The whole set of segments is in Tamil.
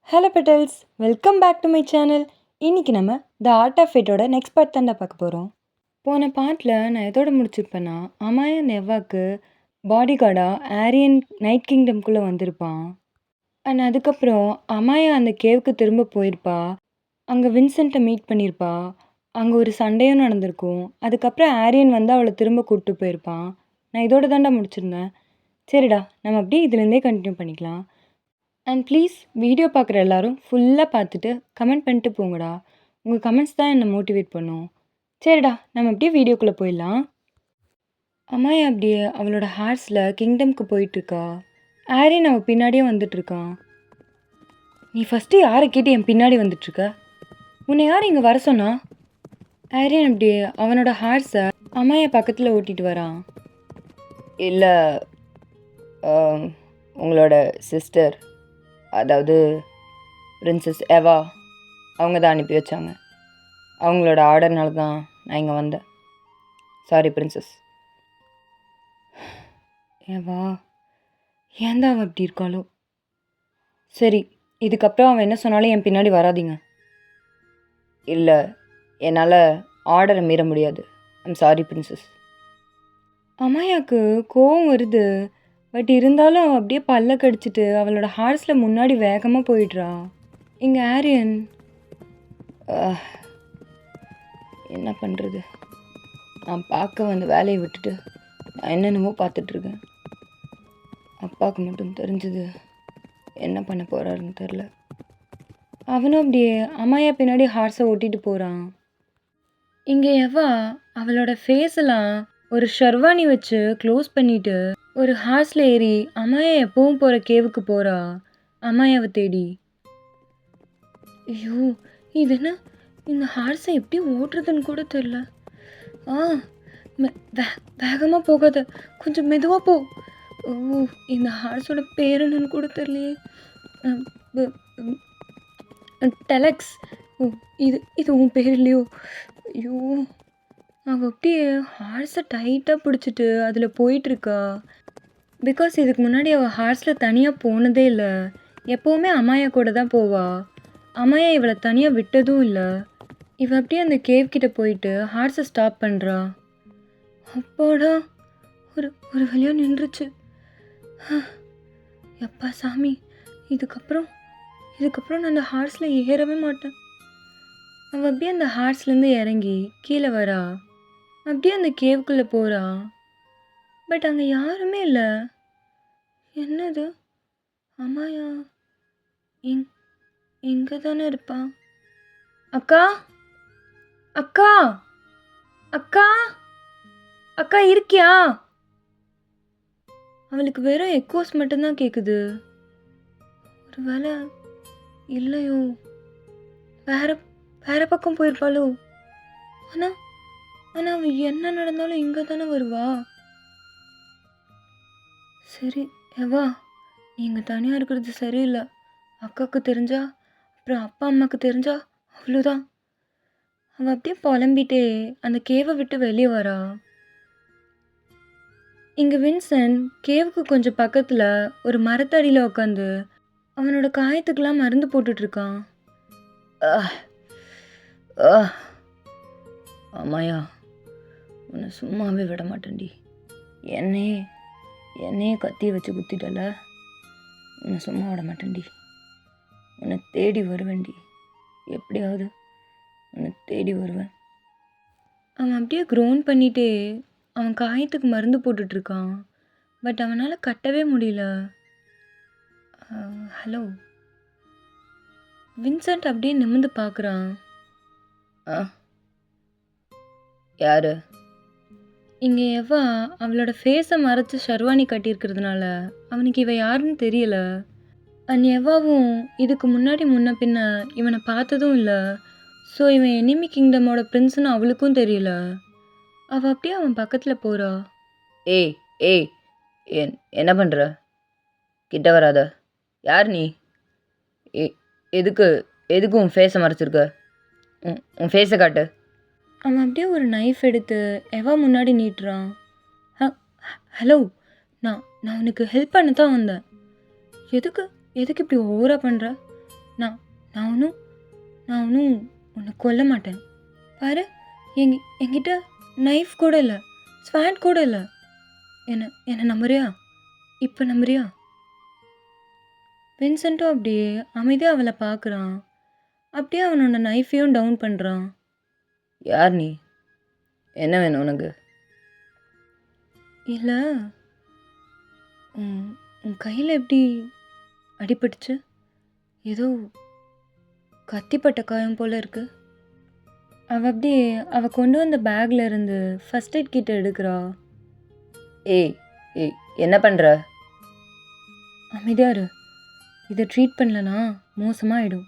Hello petals, welcome back to my channel. இன்றைக்கி நம்ம த ஆர்ட் ஆஃப் ஃபேட்டோட நெக்ஸ்ட் பார்ட் தாண்டா பார்க்க போகிறோம். போன பார்ட்டில் நான் எதோட முடிச்சிருப்பேன்னா, அமாயா நெவ்வாக்கு பாடி கார்டாக ஆரியன் நைட் கிங்டம்குள்ளே வந்திருப்பான். அண்ட் அதுக்கப்புறம் அமாயா அந்த கேவுக்கு திரும்ப போயிருப்பா. அங்கே வின்சென்ட்டை மீட் பண்ணியிருப்பா. அங்கே ஒரு சண்டையும் நடந்திருக்கும். அதுக்கப்புறம் ஆரியன் வந்து அவளை திரும்ப கூப்பிட்டு போயிருப்பான். நான் இதோட தாண்டா முடிச்சிருந்தேன். சரிடா, நம்ம அப்படியே இதுலேருந்தே கண்டினியூ பண்ணிக்கலாம். அண்ட் ப்ளீஸ் வீடியோ பார்க்குற எல்லோரும் ஃபுல்லாக பார்த்துட்டு கமெண்ட் பண்ணிட்டு போங்கடா. உங்கள் கமெண்ட்ஸ் தான் என்னை மோட்டிவேட் பண்ணும். சரிடா, நம்ம அப்படியே வீடியோக்குள்ளே போயிடலாம். அம்மாயா அப்படியே அவளோட ஹார்ஸில் கிங்டம்க்கு போயிட்டுருக்கா. ஆரியன் அவள் பின்னாடியே வந்துட்டுருக்கான். நீ ஃபஸ்ட்டு யாரை கேட்டு என் பின்னாடி வந்துட்டுருக்க? உன்னை யார் இங்கே வர சொன்னா? ஆரியன் அப்படியே அவனோட ஹார்ஸை அம்மாயா பக்கத்தில் ஓட்டிகிட்டு வரான். இல்லை, உங்களோட சிஸ்டர், அதாவது பிரின்சஸ் எவா, அவங்க தான் அனுப்பி வச்சாங்க. அவங்களோட ஆர்டர்னால தான் நான் இங்கே வந்தேன். Sorry princess. ஏவா, ஏன் தான் அவன் அப்படி இருக்காளோ? சரி, இதுக்கப்புறம் அவன் என்ன சொன்னாலும் என் பின்னாடி வராதிங்க. இல்லை, என்னால் ஆர்டரை மீற முடியாது. I'm sorry princess. அம்மாயாவுக்கு கோவம் வருது. பட் இருந்தாலும் அவள் அப்படியே பல்ல கடிச்சிட்டு அவளோட ஹார்ஸில் முன்னாடி வேகமாக போயிடுறா. இங்கே ஆரியன் என்ன பண்ணுறது? நான் பார்க்க வந்து வேலையை விட்டுட்டு நான் என்னென்னமோ பார்த்துட்ருக்கேன். அப்பாவுக்கு மட்டும் தெரிஞ்சது என்ன பண்ண போகிறாருன்னு தெரில. அவனும் அப்படியே அம்மாயா பின்னாடி ஹார்ஸை ஓட்டிகிட்டு போகிறான். இங்கே எவா அவளோட ஃபேஸெல்லாம் ஒரு ஷர்வானி வச்சு க்ளோஸ் பண்ணிவிட்டு ஒரு ஹார்ஸில் ஏறி அம்மாயா எப்பவும் போகிற கேவுக்கு போகிறா. அம்மாயாவை தேடி. ஐயோ, இது என்ன? இந்த ஹார்ஸை எப்படி ஓட்டுறதுன்னு கூட தெரில. வேகமாக போகாத, கொஞ்சம் மெதுவாக போ. ஓ, இந்த ஹார்ஸோட பேர் என்னன்னு கூட தெரியலையே. டெலக்ஸ். ஓ, இது உன் பேர் இல்லையோ? ஐயோ, அவள் அப்படியே ஹார்ஸை டைட்டாக பிடிச்சிட்டு அதில் போயிட்டுருக்கா. பிகாஸ் இதுக்கு முன்னாடி அவள் ஹார்ஸில் தனியாக போனதே இல்லை. எப்போவுமே அம்மாயா கூட தான் போவா. அம்மாயா இவளை தனியாக விட்டதும் இல்லை. இவள் அப்படியே அந்த கேவ் கிட்ட போயிட்டு ஹார்ஸை ஸ்டாப் பண்ணுறா. அப்பாடா, ஒரு வழியாக நின்றுச்சு. எப்பா சாமி, இதுக்கப்புறம் நான் அந்த ஹார்ஸில் ஏறவே மாட்டேன். அவள் அப்படியே அந்த ஹார்ஸ்லேருந்து இறங்கி கீழே வரா. அப்படியே அந்த கேவுக்குள்ளே போகிறா. பட் அங்கே யாருமே இல்லை. என்னது? அம்மாயா இங்கே தானே இருப்பான். அக்கா அக்கா அக்கா அக்கா இருக்கியா? அவளுக்கு வெறும் எக்கோஸ் மட்டும்தான் கேட்குது. ஒரு வேளை இல்லையோ, வேற பக்கம் போயிருப்பாளோ? ஆனால் அவள் என்ன நடந்தாலும் இங்கே தானே வருவா. சரி எவா, நீங்கள் தனியாக இருக்கிறது சரியில்லை. அக்காவுக்கு தெரிஞ்சா, அப்புறம் அப்பா அம்மாவுக்கு தெரிஞ்சா அவ்வளோதான். அவள் அப்படியே புலம்பிட்டே அந்த கேவை விட்டு வெளியே வரா. இங்கே வின்சென்ட் கேவுக்கு கொஞ்சம் பக்கத்தில் ஒரு மரத்தடியில் உட்காந்து அவனோட காயத்துக்கெல்லாம் மருந்து போட்டுட்ருக்கான். அம்மாயா, உன்னை சும்மாவே விட மாட்டேன்டி. என்னையே கத்தியை வச்சு குத்திட்டல, உன்னை சும்மா விட மாட்டேன்டி. உன்னை தேடி வருவேன்டி, எப்படியாவது உன்னை தேடி வருவேன். அவன் அப்படியே க்ரோன் பண்ணிட்டே அவன் காயத்துக்கு மருந்து போட்டுட்ருக்கான். பட் அவனால் கட்டவே முடியல. ஹலோ. வின்சென்ட் அப்படியே நிமிர்ந்து பார்க்குறான். யாரு? இங்கே எவா அவளோட ஃபேஸை மறைச்சி ஷர்வானி கட்டியிருக்கிறதுனால அவனுக்கு இவ யாருன்னு தெரியல. அண்ட் எவாவும் இதுக்கு முன்னாடி முன்ன பின்ன இவனை பார்த்ததும் இல்லை. ஸோ இவன் எனிமி கிங்டமோட பிரின்ஸ்னு அவளுக்கும் தெரியல. அவள் அப்படியே அவன் பக்கத்தில் போகிறா. ஏய் என்ன பண்ணுற? கிட்ட வராத. யார் நீ? எதுக்கு உன் ஃபேஸை மறைச்சிருக்க? உன் ஃபேஸை காட்டு. அவன் அப்படியே ஒரு நைஃப் எடுத்து எவா முன்னாடி நீட்டுறான். ஹலோ, நான் உனக்கு ஹெல்ப் பண்ண தான் வந்தேன். எதுக்கு இப்படி ஓவராக பண்ணுற? நான் நான் ஒன்றும் நான் ஒன்றும் உன்னை கொல்ல மாட்டேன். பாரு, என்கிட்ட நைஃப் கூட இல்லை, ஸ்வாட் கூட இல்லை. என்னை நம்புறியா? இப்போ நம்புறியா? வின்சென்ட்டும் அப்படியே அமைதியாக அவளை பார்க்குறான். அப்படியே அவனோட நைஃபையும் டவுன் பண்ணுறான். யார் நீ? என்ன வேணும் உனக்கு? இல்லை, உன் உன் கையில் எப்படி அடிபட்டுச்சு? ஏதோ கத்திப்பட்ட காயம் போல இருக்கு. அவ கொண்டு வந்த பேக்ல இருந்து ஃபர்ஸ்ட் எய்ட் கிட் எடுக்கிறா. ஏய் ஏய் என்ன பண்ணுற? அமைதியாரு, இதை ட்ரீட் பண்ணலனா மோசமாகிடும்.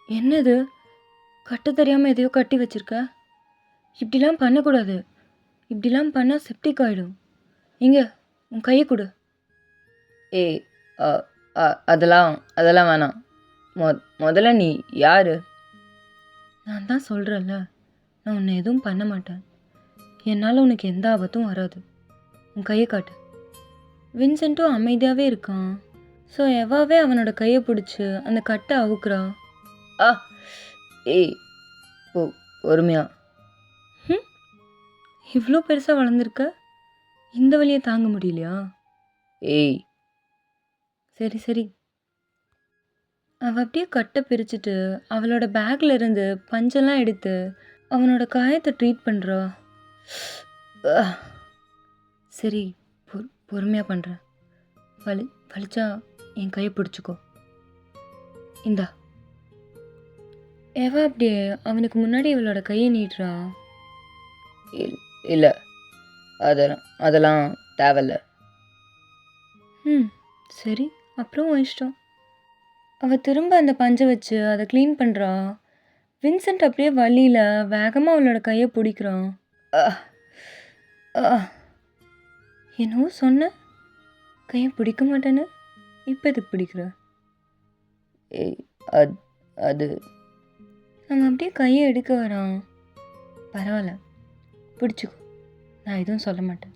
என்னது, கட்ட தெரியாமல் எதையோ கட்டி வச்சிருக்க? இப்படிலாம் பண்ணக்கூடாது. இப்படிலாம் பண்ணால் செப்டிக் ஆகிடும். இங்கே உன் கையை கொடு. ஏய் அதெல்லாம் வேணாம். முதல்ல நீ யார்? நான் தான் சொல்கிறேன்ல, நான் உன்னை எதுவும் பண்ண மாட்டேன். என்னால் உனக்கு எந்த ஆபத்தும் வராது. உன் கையை காட்டு. வின்சென்ட்டும் அமைதியாகவே இருக்கான். ஸோ எவாவே அவனோட கையை பிடிச்சி அந்த கட்டை அவுக்குறா. ஆ ஏய் பொறுமையா. இவ்வளோ பெருசாக வளர்ந்துருக்க, இந்த வழியை தாங்க முடியலையா? ஏய் சரி சரி. அவள் அப்படியே கட்டை பிரிச்சுட்டு அவளோட பேக்கில் இருந்து பஞ்செல்லாம் எடுத்து அவனோட காயத்தை ட்ரீட் பண்ணுறா. சரி, பொறுமையாக பண்ணுறேன். வலிச்சா என் கையை பிடிச்சிக்கோ. இந்தா. ஏவா அப்படியே அவனுக்கு முன்னாடி இவளோட கையை நீட்டுறா. இல்லை அதெல்லாம் தேவையில்ல. சரி, அப்புறம் உன் இஷ்டம். அவள் திரும்ப அந்த பஞ்சை வச்சு அதை க்ளீன் பண்ணுறா. வின்சென்ட் அப்படியே வழியில் வேகமாக அவளோட கையை பிடிக்கிறான். என்னவோ சொன்ன, கையை பிடிக்க மாட்டேன்னு, இப்போ எதுக்கு பிடிக்கிற? அது அவன் அப்படியே கையை எடுக்க வரான். பரவாயில்ல, பிடிச்சிக்கோ, நான் எதுவும் சொல்ல மாட்டேன்.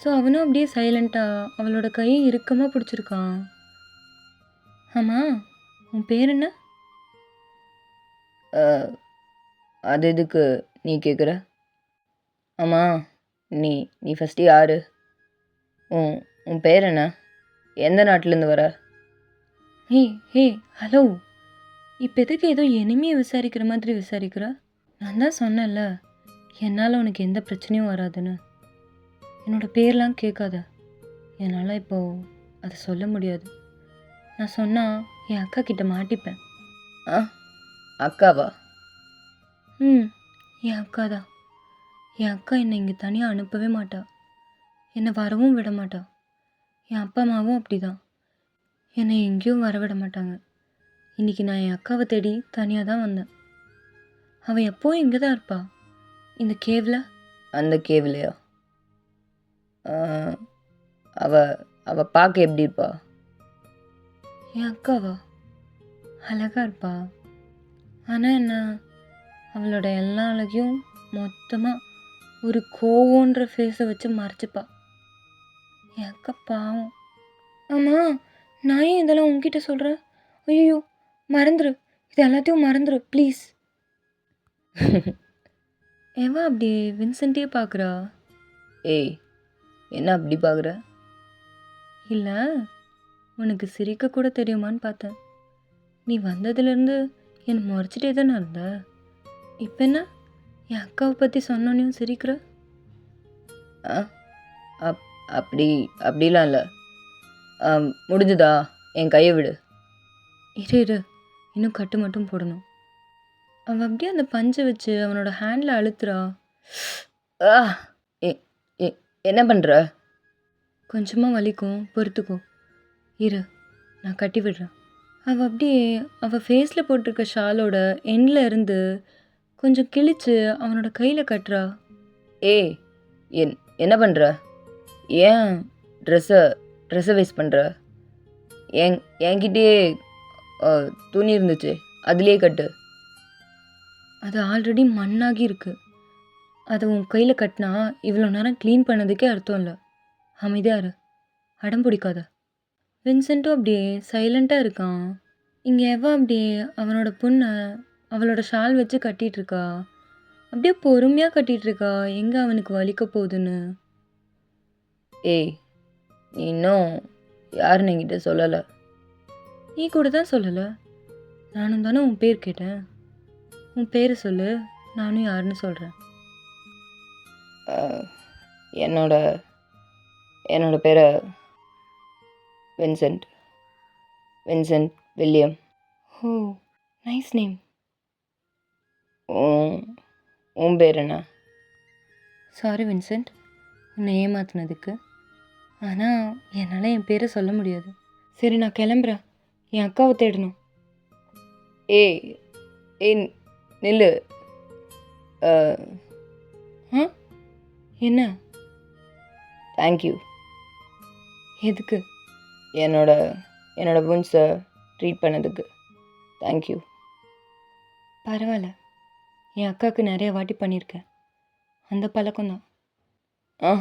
ஸோ அவனும் அப்படியே சைலண்ட்டாக அவளோட கையை இறுக்கமாக பிடிச்சிருக்கான். ஆமாம், உன் பேர் என்ன? அது எதுக்கு நீ கேட்குற? ஆமாம், நீ ஃபஸ்ட்டு யார்? உன் பேர் என்ன? எந்த நாட்டிலேருந்து வர? ஹே ஹலோ, இப்போ எதுக்கு ஏதோ எனிமையை விசாரிக்கிற மாதிரி விசாரிக்கிற? நான் தான் சொன்னேன்ல, என்னால் உனக்கு எந்த பிரச்சனையும் வராதுன்னு. என்னோடய பேர்லாம் கேட்காத. என்னால் இப்போது அதை சொல்ல முடியாது. நான் சொன்னால் என் அக்கா கிட்ட மாட்டிப்பேன். அக்காவா? என் அக்கா தான். என் அக்கா என்னை இங்கே தனியாக அனுப்பவே மாட்டா. என்னை வரவும் விட மாட்டா. என் அப்பா அம்மாவும் அப்படி தான். என்னை எங்கேயும் வரவிட மாட்டாங்க. இன்றைக்கி நான் என் அக்காவை தேடி தனியாக தான் வந்தேன். அவள் எப்போவும் இங்கே தான் இருப்பா, இந்த கேவில். அந்த கேவ்லையா? அவ பார்க்க எப்படி இருப்பா? என் அக்காவா? அழகாக இருப்பா. ஆனால் என்ன, அவளோட எல்லா அழகையும் மொத்தமாக ஒரு கோவன்ற ஃபேஸை வச்சு மறைச்சிப்பா. என் அக்கா பாவம். ஆமாம், நான் ஏன் இதெல்லாம் உங்ககிட்ட சொல்கிறேன்? ஐயோ, மறந்துரு, இது எல்லாத்தையும் மறந்துரு ப்ளீஸ். ஏவா அப்படியே வின்சென்ட்டே பார்க்குறா. ஏய், என்ன அப்படி பார்க்குற? இல்லை, உனக்கு சிரிக்க கூட தெரியுமான்னு பார்த்தேன். நீ வந்ததுலேருந்து என்னை முறைச்சிட்டே தானே இருந்த. இப்போ என்ன, என் அக்காவை பற்றி சொன்னோன்னையும் சிரிக்கிற? அப்படிலாம் இல்லை. முடிஞ்சுதா? என் கையை விடு. இரு, இன்னும் கட்டு மட்டும் போடணும். அவன் அப்படியே அந்த பஞ்சை வச்சு அவனோட ஹேண்டில் அழுத்துறா. என்ன பண்ணுற? கொஞ்சமாக வலிக்கும், பொறுத்துக்கோ. இரு, நான் கட்டி விடுறேன். அவள் அப்படியே அவள் ஃபேஸில் போட்டிருக்க ஷாலோட எண்டில் இருந்து கொஞ்சம் கிழிச்சு அவனோட கையில் கட்டுறா. ஏய், என்ன பண்ணுற? ஏன் ட்ரெஸ்ஸை வேஸ்ட் பண்ணுற? என்கிட்டயே துணி இருந்துச்சு, அதுலேயே கட்டு. அது ஆல்ரெடி மண்ணாகி இருக்கு. அதை உன் கையில் கட்டினா இவ்வளோ நேரம் க்ளீன் பண்ணதுக்கே அர்த்தம் இல்லை. அமைதியாக இரு, அடம் பிடிக்காத. வின்சென்ட்டும் அப்படியே சைலண்ட்டாக இருக்கான். இங்கே எவா அப்படியே அவனோட பொண்ணை அவளோட ஷால் வச்சு கட்டிட்டு இருக்கா. அப்படியே பொறுமையாக கட்டிட்டு இருக்கா, எங்கே அவனுக்கு வலிக்க போகுதுன்னு. ஏய், நீ இன்னும் யாருன்னு என்கிட்ட சொல்லலை. நீ கூட தான் சொல்லலை. நானும் தானே உன் பேர் கேட்டேன். உன் பேரை சொல்லு, நானும் யாருன்னு சொல்கிறேன். என்னோட என்னோட பேரை வின்சென்ட் வின்சென்ட் வில்லியம். ஓ, நைஸ் நேம். உன் பேர் என்ன? சாரி வின்சென்ட், உன்னை ஏமாத்தினதுக்கு. ஆனால் என்னால் என் பேரை சொல்ல முடியாது. சரி, நான் கிளம்புறேன். என் அக்காவை தேடணும். ஏய் ஏய் நில்லு. ஆ, என்ன? தேங்க்யூ. எதுக்கு? என்னோட புன்ஸை ட்ரீட் பண்ணதுக்கு தேங்க்யூ. பரவாயில்ல, என் அக்காவுக்கு நிறைய வாட்டி பண்ணியிருக்கேன். அந்த பழக்கம்தான். ஆ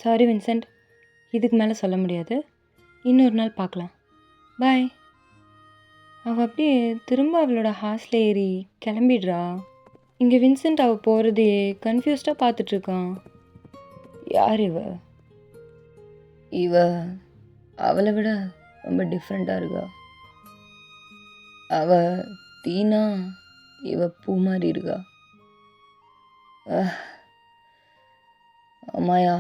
சாரி வின்சென்ட், இதுக்கு மேலே சொல்ல முடியாது. இன்னொரு நாள் பார்க்கலாம். பாய். அவள் அப்படியே திரும்ப அவளோட ஹார்ஸில் ஏறி கிளம்பிடுறா. இங்கே வின்சென்ட் அவள் போகிறதே கன்ஃபியூஸ்டாக பார்த்துட்ருக்கான். யார் இவ? இவ அவளை விட ரொம்ப டிஃப்ரெண்ட்டாக இருக்கா. அவ தீனா, இவ பூ மாதிரி இருக்கா. அம்மாயா,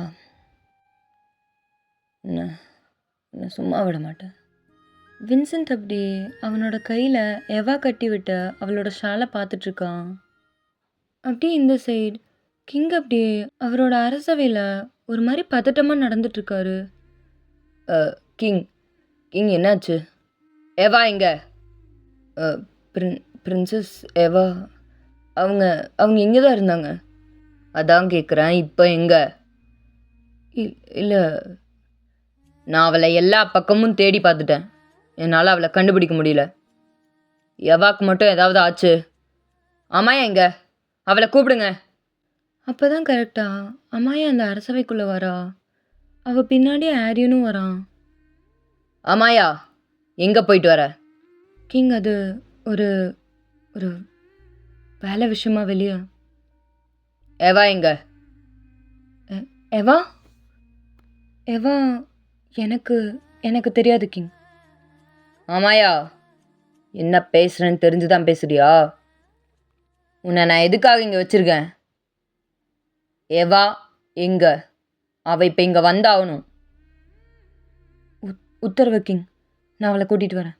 என்ன சும்மா விட மாட்டேன். வின்சென்ட் அப்படி அவனோட கையில் எவா கட்டி விட்ட அவளோட ஷாலை பார்த்துட்ருக்கான். அப்படியே இந்த சைடு கிங் அப்படியே அவரோட அரசவையில் ஒரு மாதிரி பதட்டமாக நடந்துட்டுருக்காரு. கிங் கிங் என்னாச்சு? எவா எங்க? பிரின்சஸ் எவா அவங்க எங்கே தான் இருந்தாங்க? அதான் கேட்குறேன், இப்போ எங்கே? இல்லை, நான் அவளை எல்லா பக்கமும் தேடி பார்த்துட்டேன். என்னால் அவளை கண்டுபிடிக்க முடியல. எவாக்கு மட்டும் ஏதாவது ஆச்சு. அம்மாயா எங்க? அவளை கூப்பிடுங்க. அப்போ தான் கரெக்டாக அம்மாயா அந்த அரசவைக்குள்ளே வரா. அவள் பின்னாடி ஆரியனும் வரான். அம்மாயா, எங்கே போயிட்டு வர? கிங், அது ஒரு ஒரு வேலை விஷயமா வெளியே. எவா எங்க? எவா எவா எனக்கு எனக்கு தெரியாது கிங். ஆமாயா, என்ன பேசுகிறேன்னு தெரிஞ்சு தான் பேசுறியா? உன்னை நான் எதுக்காக இங்கே வச்சுருக்கேன்? எவா எங்க? அவள் இப்போ இங்கே வந்தாகணும். உத்தரவு கிங், நான் அவளை கூட்டிகிட்டு வரேன்.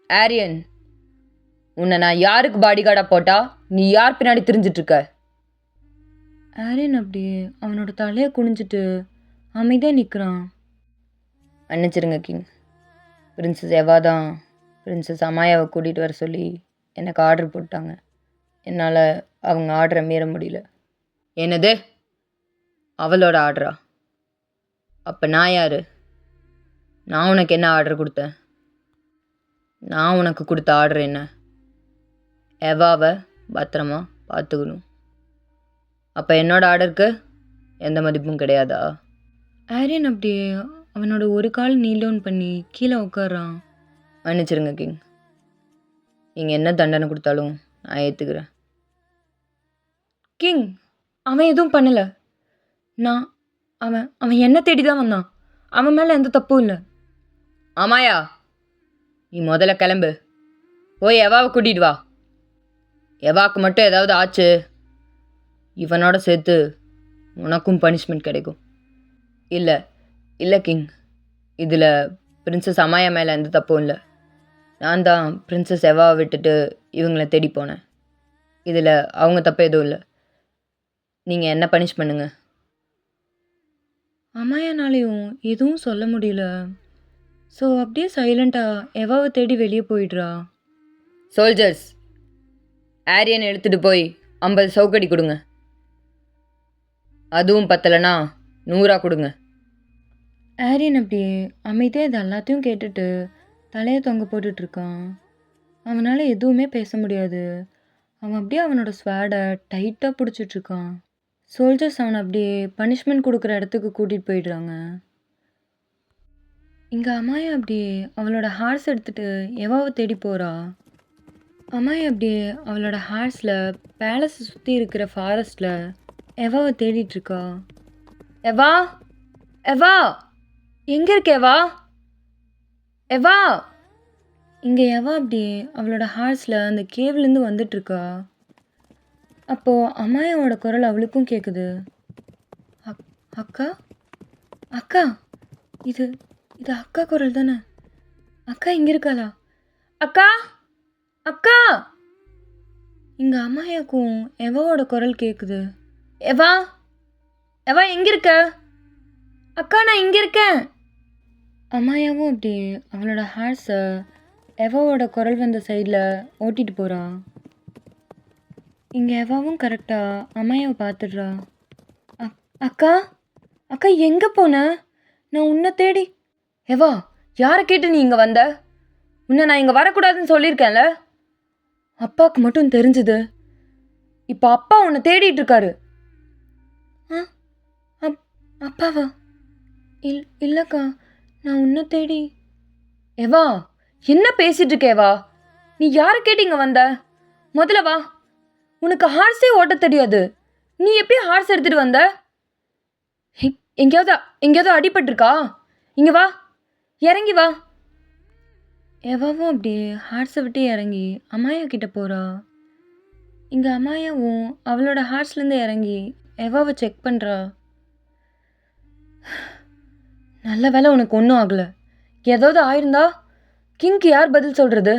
ஆரியன், உன்னை நான் யாருக்கு பாடிகார்டாக போட்டா நீ யார் பின்னாடி திரிஞ்சிட்ருக்க? ஆரியன் அப்படியே அவனோட தலையை குனிஞ்சிட்டு அமைதியாக நிற்கிறான். மன்னிச்சிருங்க கிங். பிரின்சஸ் எவா தான் பிரின்சஸ் அமாயாவை கூட்டிகிட்டு வர சொல்லி எனக்கு ஆர்டர் போட்டாங்க. என்னால் அவங்க ஆர்டரை மீற முடியல. என்னது? அவளோட ஆர்டரா? அப்போ நான் யார்? நான் உனக்கு என்ன ஆர்டர் கொடுத்தேன்? நான் உனக்கு கொடுத்த ஆர்டர் என்ன? எவாவை பத்திரமா பார்த்துக்கணும். அப்போ என்னோட ஆர்டருக்கு எந்த மதிப்பும் கிடையாதா? ஆரியன் அப்படியே அவனோட ஒரு கால் நீல் டவுன் பண்ணி கீழே உட்காரான். மன்னிச்சிருங்க கிங். நீங்கள் என்ன தண்டனை கொடுத்தாலும் நான் ஏற்றுக்கிறேன். கிங், அவன் எதுவும் பண்ணலை. அவன் என்ன தேடி தான் வந்தான். அவன் மேலே எந்த தப்பும் இல்லை. ஆமாயா, நீ முதல்ல கிளம்பு. போய் எவாவை கூட்டிகிட்டு வா. எவாக்கு மட்டும் ஏதாவது ஆச்சு, இவனோட சேர்த்து உனக்கும் பனிஷ்மெண்ட் கிடைக்கும். இல்லை கிங், இதில் பிரின்சஸ் அமாயா மேலே எந்த தப்பும் இல்லை. நான் தான் பிரின்சஸ் எவாவை விட்டுட்டு இவங்கள தேடி போனேன். இதில் அவங்க தப்பு எதுவும் இல்லை. நீங்கள் என்ன பனிஷ் பண்ணுங்க. அம்மாயானாலையும் எதுவும் சொல்ல முடியல. ஸோ அப்படியே சைலண்ட்டாக எவாவை தேடி வெளியே போயிடுறா. சோல்ஜர்ஸ், ஆரியன் எடுத்துகிட்டு போய் 50 சவுக்கடி கொடுங்க. அதுவும் பத்தலைன்னா 100 கொடுங்க. ஆரியன் அப்படியே அமைதியாக இது எல்லாத்தையும் கேட்டுட்டு தலையை தொங்க போட்டுட்ருக்கான். அவனால் எதுவுமே பேச முடியாது. அவன் அப்படியே அவனோட ஸ்வேடை டைட்டாக பிடிச்சிட்ருக்கான். சோல்ஜர்ஸ் அவனை அப்படியே பனிஷ்மெண்ட் கொடுக்குற இடத்துக்கு கூட்டிகிட்டு போயிடுறாங்க. இங்க அமாயா அப்படியே அவளோட ஹார்ஸ் எடுத்துட்டு எவாவை தேடி போறா. அமாயா அப்படியே அவளோட ஹார்ஸில் பேலஸை சுற்றி இருக்கிற ஃபாரஸ்டில் எவாவை தேடிட்டு இருக்கா. எவா, எவா, எங்கே இருக்க எவா, எவா. இங்கே எவா அப்படியே அவளோட ஹார்ஸில் அந்த கேவ்லேருந்து வந்துட்டுருக்கா. அப்போது அம்மாயோட குரல் அவளுக்கும் கேட்குது. அக்கா, அக்கா, இது இது அக்கா குரல் தானே. அக்கா இங்கே இருக்காளா? அக்கா, அக்கா. இங்கே அம்மாயாக்கும் எவாவோட குரல் கேட்குது. எவா, எவா எங்கே இருக்க? அக்கா நான் இங்கே இருக்கேன். அம்மாயாவும் அப்படி அவளோட ஹார்ஸை எவாவோட குரல் வந்த சைடில் ஓட்டிகிட்டு போகிறா. இங்கே எவாவும் கரெக்டாக அம்மாயாவை பார்த்துடுறா. அக்கா, அக்கா எங்கே போன? நான் உன்னை தேடி. எவா, யாரை கேட்டு நீ இங்கே வந்த? உன்னை நான் இங்கே வரக்கூடாதுன்னு சொல்லியிருக்கேன்ல. அப்பாவுக்கு மட்டும் தெரிஞ்சுது. இப்போ அப்பா உன்னை தேடிட்டு இருக்காரு. அப்பாவா? இல்லைக்கா, நான் உன்னை தேடி. எவா, என்ன பேசிட்டு இருக்கேவா? நீ யாரை கேட்டு இங்கே வந்த? முதல்ல வா. உனக்கு ஹார்ஸே ஓட்ட தெரியாது. நீ எப்படி ஹார்ஸ் எடுத்துகிட்டு வந்த? எங்கேயாவது அடிபட்டிருக்கா? இங்கே வா, இறங்கி வா. எவாவும் அப்படி ஹார்ஸை விட்டு இறங்கி அம்மாயா கிட்ட போகிறா. இங்கே அம்மாயாவும் அவளோட ஹார்ஸ்லேருந்து இறங்கி எவாவை செக் பண்ணுறா. நல்ல வேலை உனக்கு ஒன்றும் ஆகலை. ஏதாவது ஆயிருந்தா கிங்க்கு யார் பதில் சொல்கிறது?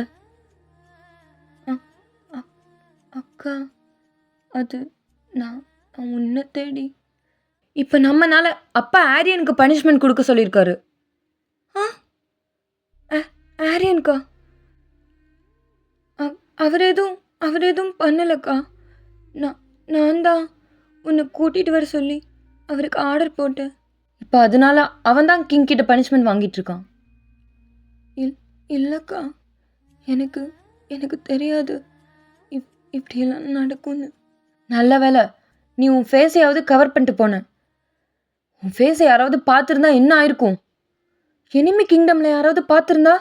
அக்கா, அது நான் உன்னை தேடி. இப்போ நம்மனால அப்பா ஆரியனுக்கு பனிஷ்மெண்ட் கொடுக்க சொல்லியிருக்காரு. ஆரியனுக்கா? அவர் எதுவும் பண்ணலக்கா. நான் தான் உன்னை கூட்டிகிட்டு வர சொல்லி அவருக்கு ஆர்டர் போட்டேன். இப்போ அதனால அவன் தான் கிங் கிட்ட பனிஷ்மெண்ட் வாங்கிட்டு இருக்கான். இல்லைக்கா, எனக்கு தெரியாது இப்படியெல்லாம் நடக்கும்னு. நல்ல வேலை நீ உன் ஃபேஸையாவது கவர் பண்ணிட்டு போன. உன் ஃபேஸை யாராவது பார்த்துருந்தா என்ன ஆயிருக்கும்? எனிமி கிங்டமில் யாராவது பார்த்துருந்தா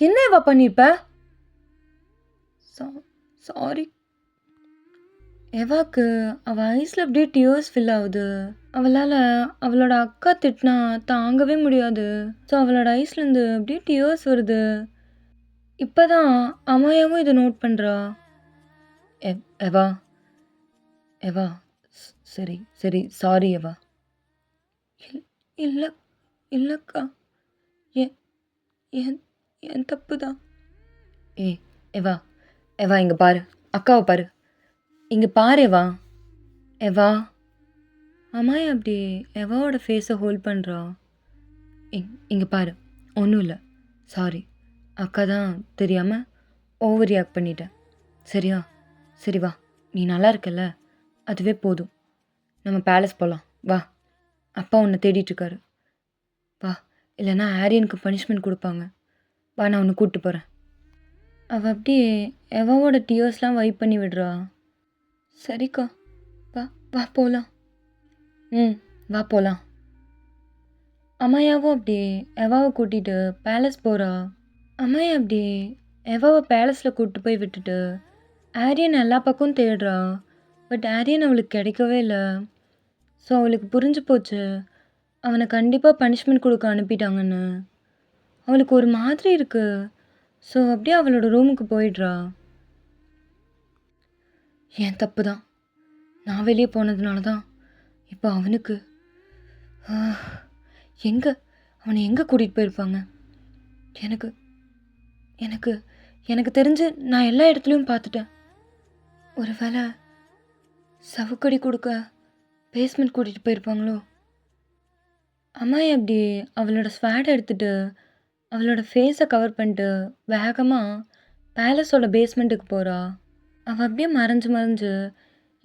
என்ன இவ பண்ணியிருப்ப? சாரி. எவாக்கு அவள் ஐஸில் அப்படியே டியர்ஸ் ஃபில் ஆகுது. அவளால் அவளோட அக்கா திட்டினா தாங்கவே முடியாது. ஸோ அவளோட ஐஸ்லேருந்து அப்படியே டியர்ஸ் வருது. இப்போ தான் அம்மாயாவும் இதை நோட் பண்ணுறா. எவா, எவா, சரி சாரி எவா. இல்லைக்கா, என் தப்பு தான். எவா, இங்கே பாரு, அக்காவை பாரு, இங்கே பாரு எவா. அம்மாயா அப்படி எவாவோட ஃபேஸை ஹோல்ட் பண்ணுறா. இங்கே பாரு, ஒன்றும் இல்லை, சாரி. அக்கா தான் தெரியாமல் ஓவர் ரியாக்ட் பண்ணிட்டேன். சரியா? சரி வா, நீ நல்லா இருக்கல்ல, அதுவே போதும். நம்ம பேலஸ் போகலாம் வா. அப்பா உன்னை தேடிட்டுருக்காரு. வா, இல்லைன்னா ஆரியனுக்கு பனிஷ்மெண்ட் கொடுப்பாங்க. வா, நான் உன்னை கூப்பிட்டு போகிறேன். அவள் அப்படியே எவாவோட டியர்ஸ்லாம் வைப் பண்ணி விடுறா. சரிக்கா, வா போகலாம். வா போகலாம். அம்மாயாவும் அப்படியே எவாவை கூட்டிகிட்டு பேலஸ் போகிறா. அம்மாயா அப்படியே எவாவை பேலஸில் கூப்பிட்டு போய் விட்டுட்டு ஆரியன் எல்லா பக்கமும் தேடுறா. பட் ஆரியன் அவளுக்கு கிடைக்கவே இல்லை. ஸோ அவளுக்கு புரிஞ்சு போச்சு அவனை கண்டிப்பாக பனிஷ்மெண்ட் கொடுக்க அனுப்பிட்டாங்கன்னு. அவளுக்கு ஒரு மாதிரி இருக்குது. ஸோ அப்படியே அவளோட ரூமுக்கு போயிடுறா. என் தப்பு தான், நான் வெளியே போனதுனால தான் இப்போ அவனுக்கு அவனை எங்கே கூட்டிகிட்டு போயிருப்பாங்க? எனக்கு தெரிஞ்சு நான் எல்லா இடத்துலையும் பார்த்துட்டேன். ஒரு வேளை சவுக்கடி கொடுக்க பேஸ்மெண்ட் கூட்டிகிட்டு போயிருப்பாங்களோ? அம்மா அப்படி அவளோட ஸ்வாட் எடுத்துகிட்டு அவளோட ஃபேஸை கவர் பண்ணிட்டு வேகமாக பேலஸோட பேஸ்மெண்ட்டுக்கு போகிறா. அவள் அப்படியே மறைஞ்சு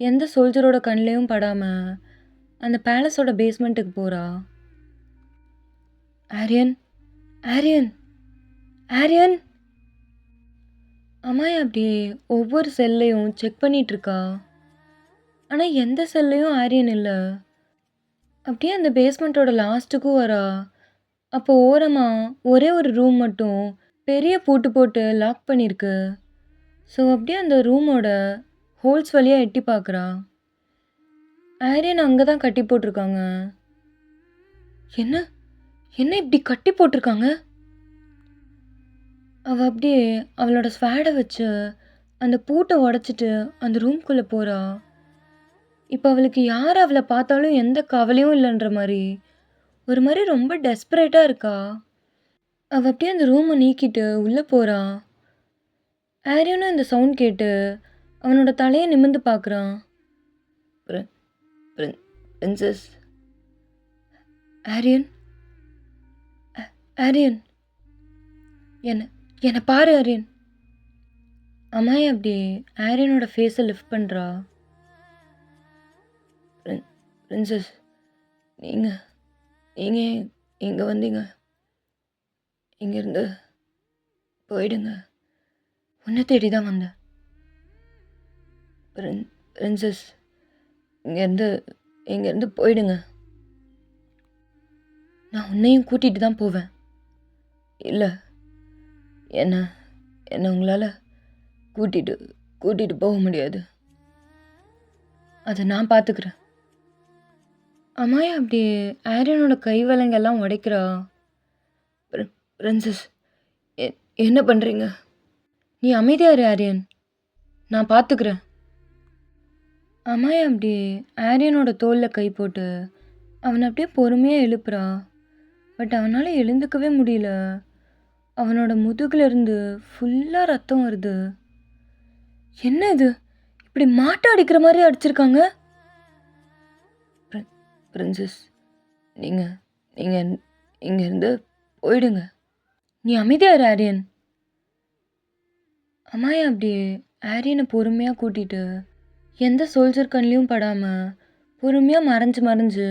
எந்த சோல்ஜரோட கண்ணிலையும் படாமல் அந்த பேலஸோட பேஸ்மெண்ட்டுக்கு போகிறா. ஆரியன். அம்மா அப்படியே ஒவ்வொரு செல்லையும் செக் பண்ணிகிட்ருக்கா. ஆனால் எந்த செல்லையும் ஆரியன் இல்லை. அப்படியே அந்த பேஸ்மெண்ட்டோட லாஸ்ட்டுக்கும் வரா. அப்போ ஓரமா ஒரே ஒரு ரூம் மட்டும் பெரிய பூட்டு போட்டு லாக் பண்ணியிருக்கு. ஸோ அப்படியே அந்த ரூமோட ஹோல்ஸ் வழியா எட்டி பார்க்குறா. ஆரியன் அங்க தான் கட்டி போட்டிருக்காங்க. என்ன என்ன இப்படி கட்டி போட்டிருக்காங்க? அவ அப்படியே அவளோட ஸ்வேட வச்சு அந்த பூட்ட உடைச்சிட்டு அந்த ரூம்குள்ள போறா. இப்ப அவளுக்கு யார் அவள பார்த்தாலும் எந்த கவலையும் இல்லன்ற மாரி, ஒரு மாரி ரொம்ப டெஸ்பரேட்டா இருக்கா. அவ அப்படியே அந்த ரூம நீக்கிட்டு உள்ள போறா. ஆரியனும் இந்த சவுண்ட் கேட்டு அவனோட தலைய நிமிர்ந்து பார்க்குறான். பிரி பிரின் பிரின்சஸ் ஆரியன் ஆரியன் என்ன என்ன பாரு ஆரியன். அம்மாயி அப்படியே ஆரியனோட ஃபேஸை லிஃப்ட் பண்றா. பிரின்சஸ் நீங்க நீங்க இங்க வந்தீங்க? இங்கேருந்து போயிடுங்க. உன்னை தேடி தான் வந்தேன். பிரின்சஸ் இங்கேருந்து போயிடுங்க. நான் உன்னையும் கூட்டிட்டு தான் போவேன். இல்லை, என்ன என்ன உங்களால் கூட்டிட்டு போக முடியாது. அதை நான் பார்த்துக்கிறேன். அம்மாயி அப்படியே ஆரியனோட கை விலங்கெல்லாம் உடைக்கிறா. பிரின்சஸ் என்ன பண்ணுறீங்க? நீ அமைதியா இரு ஆரியன், நான் பார்த்துக்கிறேன். அம்மாயி அப்படியே ஆரியனோட தோளில் கை போட்டு அவனை அப்படியே பொறுமையாக எழுப்புறா. பட் அவனால் எழுந்துக்கவே முடியல. அவனோட முதுகுலேருந்து ஃபுல்லாக ரத்தம் வருது. என்ன இது, இப்படி மாட்டை அடிக்கிற மாதிரி அடிச்சிருக்காங்க? பிரின்சஸ் நீங்கள் இங்கேருந்து போயிடுங்க. நீ அமைதியா இரு ஆரியன். அம்மாயி அப்படியே ஆரியனை பொறுமையாக கூட்டிட்டு எந்த சோல்ஜர் கண்ணிலையும் படாமல் பொறுமையாக மறைஞ்சு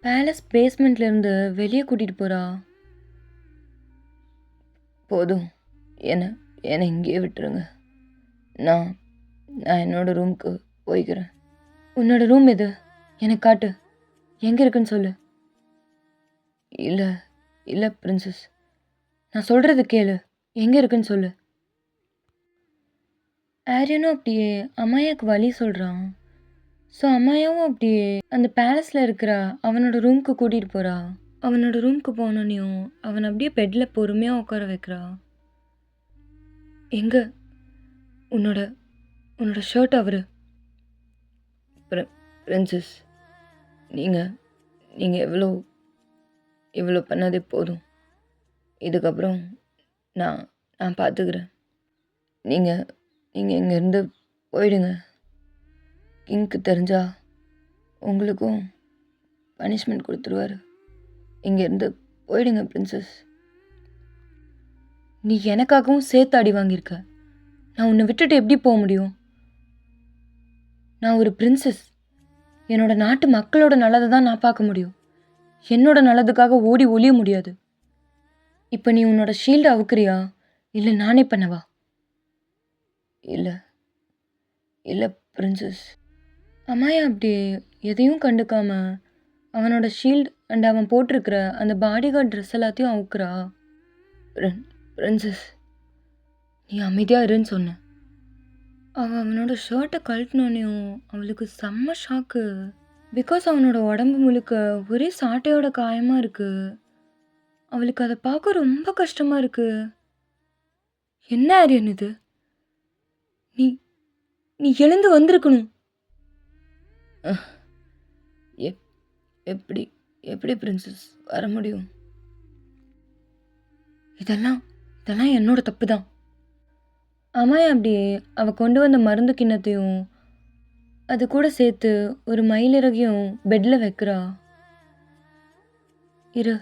பேலஸ் பேஸ்மெண்ட்லேருந்து வெளியே கூட்டிகிட்டு போகிறா. போதும், என்னை இங்கேயே விட்டுருங்க. நான் என்னோட ரூமுக்கு போய்க்கிறேன். உன்னோட ரூம் எது? எனக்கு காட்டு, எங்கே இருக்குன்னு சொல்லு. இல்லை பிரின்சஸ். நான் சொல்கிறது கேளு, எங்கே இருக்குன்னு சொல்லு. ஆரியனும் அப்படியே அம்மாயாக்கு வழி சொல்கிறான். ஸோ அம்மாயாவும் அப்படியே அந்த பேலஸில் இருக்கிற அவனோட ரூமுக்கு கூட்டிகிட்டு போகிறா. அவனோட ரூமுக்கு போனோன்னையும் அவனை அப்படியே பெட்டில் பொறுமையாக உட்கார வைக்கிறா. எங்கே உன்னோட ஷர்ட் அவரு? பிரின்சஸ் நீங்கள் இவ்வளோ பண்ணதே போதும். இதுக்கப்புறம் நான் பார்த்துக்கிறேன். நீங்கள் இங்கேருந்து போயிடுங்க. கிங்க்கு தெரிஞ்சா உங்களுக்கும் பனிஷ்மெண்ட் கொடுத்துருவார். இங்கேருந்து போயிடுங்க பிரின்சஸ். நீ எனக்காகவும் சேர்த்து அடி வாங்கியிருக்க. நான் உன்னை விட்டுட்டு எப்படி போக முடியும்? நான் ஒரு பிரின்சஸ். என்னோட நாட்டு மக்களோட நல்லதை தான் நான் பார்க்க முடியும். என்னோட நல்லதுக்காக ஓடி ஒளிய முடியாது. இப்போ நீ உன்னோட ஷீல்டை அவுக்குறியா, இல்லை நானே பண்ணவா? இல்லை பிரின்சஸ். அம்மாயா அப்படியே எதையும் கண்டுக்காம அவனோட ஷீல்டு அண்ட் அவன் போட்டிருக்கிற அந்த பாடிகார்ட் ட்ரெஸ் எல்லாத்தையும் அவுக்குறா. பிரின்சஸ் நீ அமைதியாக இருன்னு சொன்னேன். அவனோட ஷர்ட்டை கழட்டினோன்னையும் அவளுக்கு செம்ம ஷாக்கு. பிகாஸ் அவனோட உடம்பு முழுக்க ஒரே சாட்டையோட காயமாக இருக்குது. அவளுக்கு அதை பார்க்க ரொம்ப கஷ்டமாக இருக்குது. என்ன ஆரியன் இது? நீ எழுந்து வந்திருக்கணும். எப்படி பிரின்சஸ் வர முடியும்? இதெல்லாம் என்னோட தப்பு தான். அம்மாயா அப்படியே அவள் கொண்டு வந்த மருந்து கிண்ணத்தையும் அது கூட சேர்த்து ஒரு மயிலிறகையும் பெட்டில் வைக்கிறா. இரு,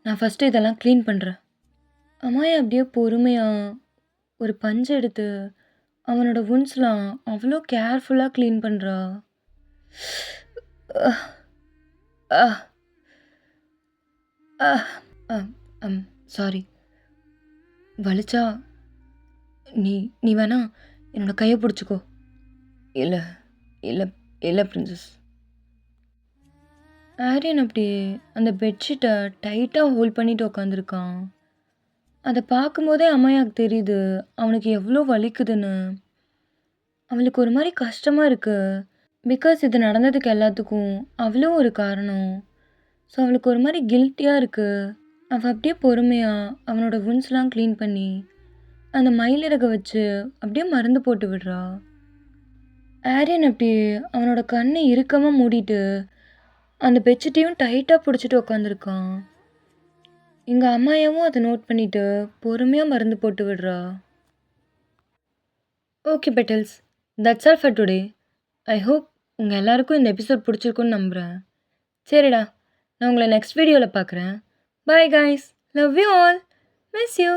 நான் ஃபஸ்ட்டு இதெல்லாம் க்ளீன் பண்ணுறேன். அம்மாயா அப்படியே பொறுமையாக ஒரு பஞ்சு எடுத்து அவனோட வுண்ட்ஸ்லாம் அவ்வளோ கேர்ஃபுல்லாக க்ளீன் பண்ணுறா. சாரி, வலிச்சா நீ வேணா என்னோட கையை பிடிச்சிக்கோ. இல்லை பிரின்சஸ். ஆரியன் அப்படியே அந்த பெட்ஷீட்டை டைட்டாக ஹோல்ட் பண்ணிட்டு உட்காந்துருக்கான். அதை பார்க்கும்போதே அம்மாயாக்கு தெரியுது அவனுக்கு எவ்வளோ வலிக்குதுன்னு. அவளுக்கு ஒரு மாதிரி கஷ்டமாக இருக்கு. பிகாஸ் இது நடந்ததுக்கு எல்லாத்துக்கும் அவளும் ஒரு காரணம். ஸோ அவளுக்கு ஒரு மாதிரி கில்ட்டியாக இருக்கு. அவள் அப்படியே பொறுமையாக அவனோட வுண்ட்ஸ்லாம் க்ளீன் பண்ணி அந்த மயிலிறகை வச்சு அப்படியே மருந்து போட்டு விடுறா. ஆரியன் அப்படியே அவனோட கண்ணை இறுக்கமாக மூடிட்டு அந்த பெட்ஷீட்டையும் டைட்டாக பிடிச்சிட்டு உட்காந்துருக்கான். எங்கள் அம்மாயாவும் அதை நோட் பண்ணிட்டு பொறுமையாக மருந்து போட்டு விடுறா. Okay petals, that's all for today. I hope உங்கள் எல்லாருக்கும் இந்த எபிசோட் பிடிச்சிருக்குன்னு நம்புகிறேன். சரிடா, நான் உங்களை நெக்ஸ்ட் வீடியோவில் பார்க்குறேன். Bye guys, love you all, miss you.